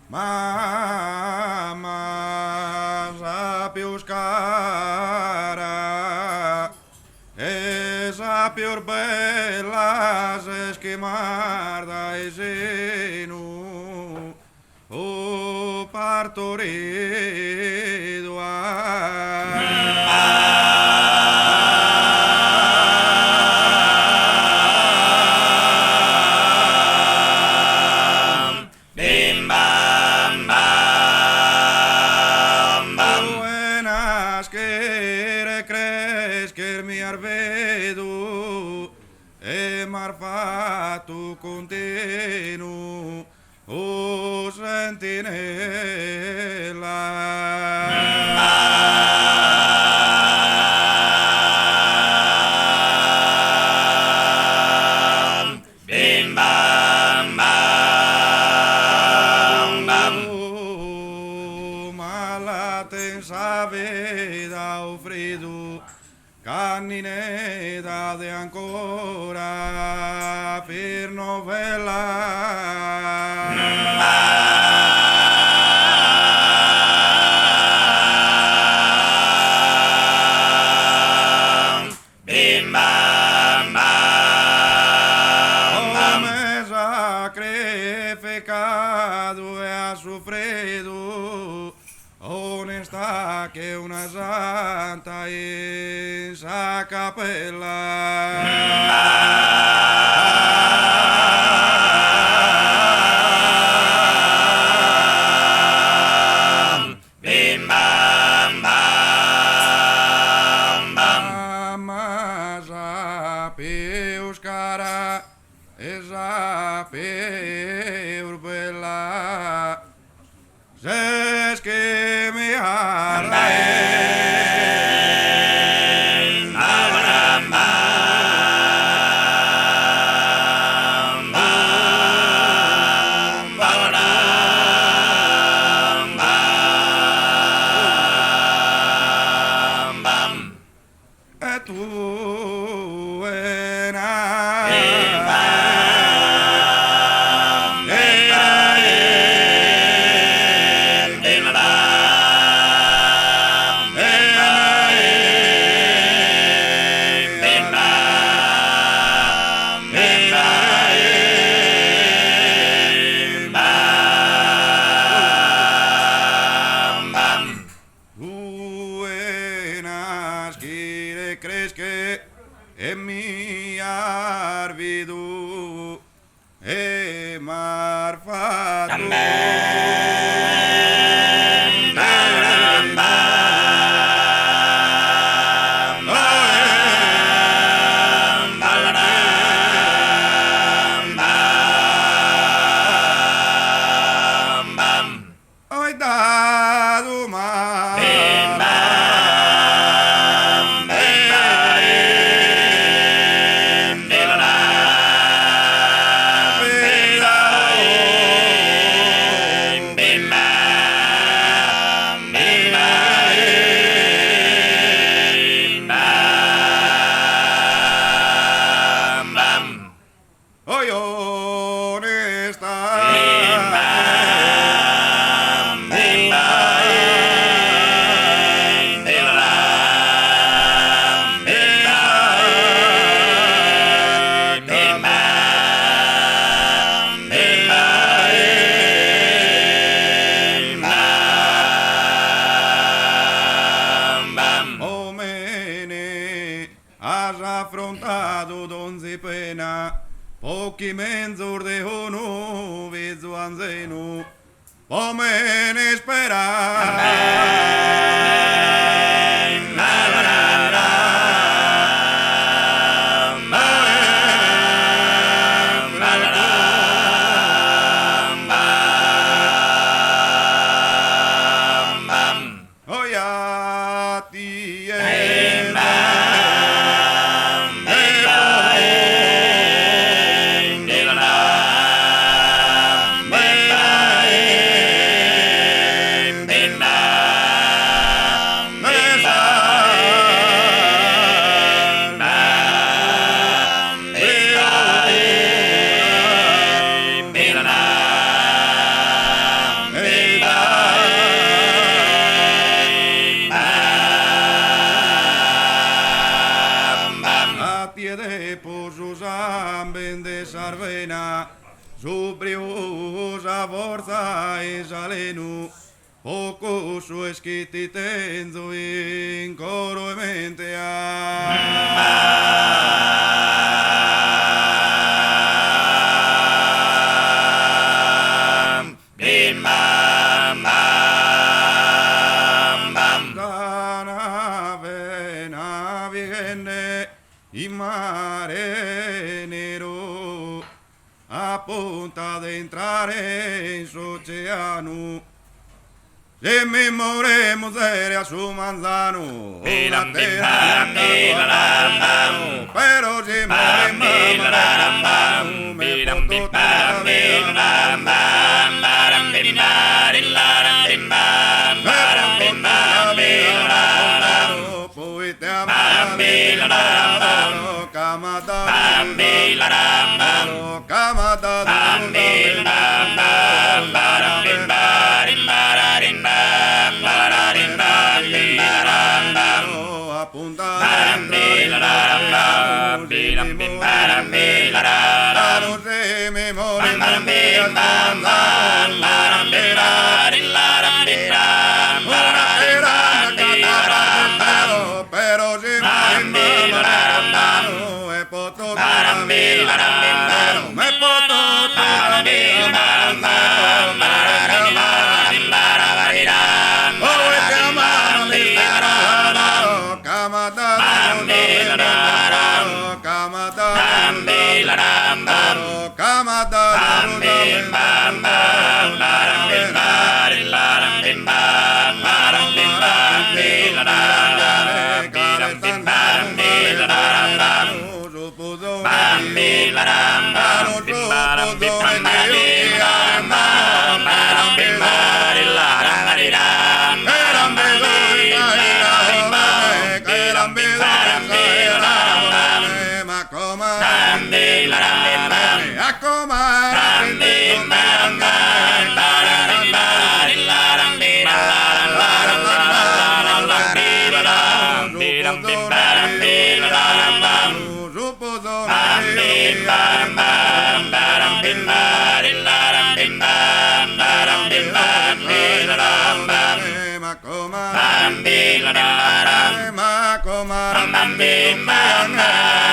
Mama zapiuskara esa pior belas esquimardaisinu o partorido buenas que crees que mi arbedo e marfato continuo o sentinella Bim bam bam bam. Malaten sabida ofrido canineda de ancora per novella. Bim bam bam bam. Mesa pecado e ha sufrido honesta que una santa esa capella. Bim bam bam bam. Amasa euskara esa bella es que me tu buenas que crees que en mi arvidu e marfato Oi dado mar Oi honesta has affrontado donde pena pochi menzur de hono vizu anzeno omen Supriu já força e jalenu. Poco su esquititenzo in coro e mente Bim bam bam bam. Dana vena viene y mare nero a punta de entrar en su oceano. Se mi moremos a su manzano, Bilam, una bim, tierra bam, bilam, bam. pero si Bam, moremos bilam, bam. Bilam, bim, bam, bilam, bam. Baram, bim, barim, laram, bim, bam. Baram, bim, bam, bilam, bam. pues te Bam, amaré, bilam, bam. camada, Bam, bilam, bam. camada, Bam, bilam, bam. Baram, bim, barim, bararim, bam. Bararim, bam, bim, baram, bam. apunta, Baram, bilam, bam. Bilam, bim, baram, bilam. no se me more, Baram, bim, bam, bam. Baram, bim, barim, laram, bim, bam. Bararim, bam, bilam, bam. pero si Baram, bilam, bam. me poto, Baram, bilam, bam. me poto, Baram, bilam, bam. Bararim, barim, barabariram. Bararim, bam, bilam. camada, Bam, bilam, camada, bam, bilam, bam. camada, Bam, bim, bam, bam. Baram, bim, barim, laram, bim, bam. Baram, bim, bam, bilam, bam. Bilam, bim, baram, bilam, bam. Bam, bilam, bam. Bim, baram, bim, bam, bilam, bam. Baram, bim, barim, laram, bariram. Baram, bim, barim, bam. Bilam, bim, baram, bilam, bam. Bam, bilam, bim, bam. Bam, bim, bam, bam. Baram, bim, barim, laram, bilam, baram, bim, baram, laram, bilam. Bilam, bim, baram, bilam, bam. Bam, bim, bam, bam. Baram, bim, barim, laram, bim, bam. Baram, bim, bam, bilam, bam. Bam, bilam, bam. Bam, bim, bam, bam.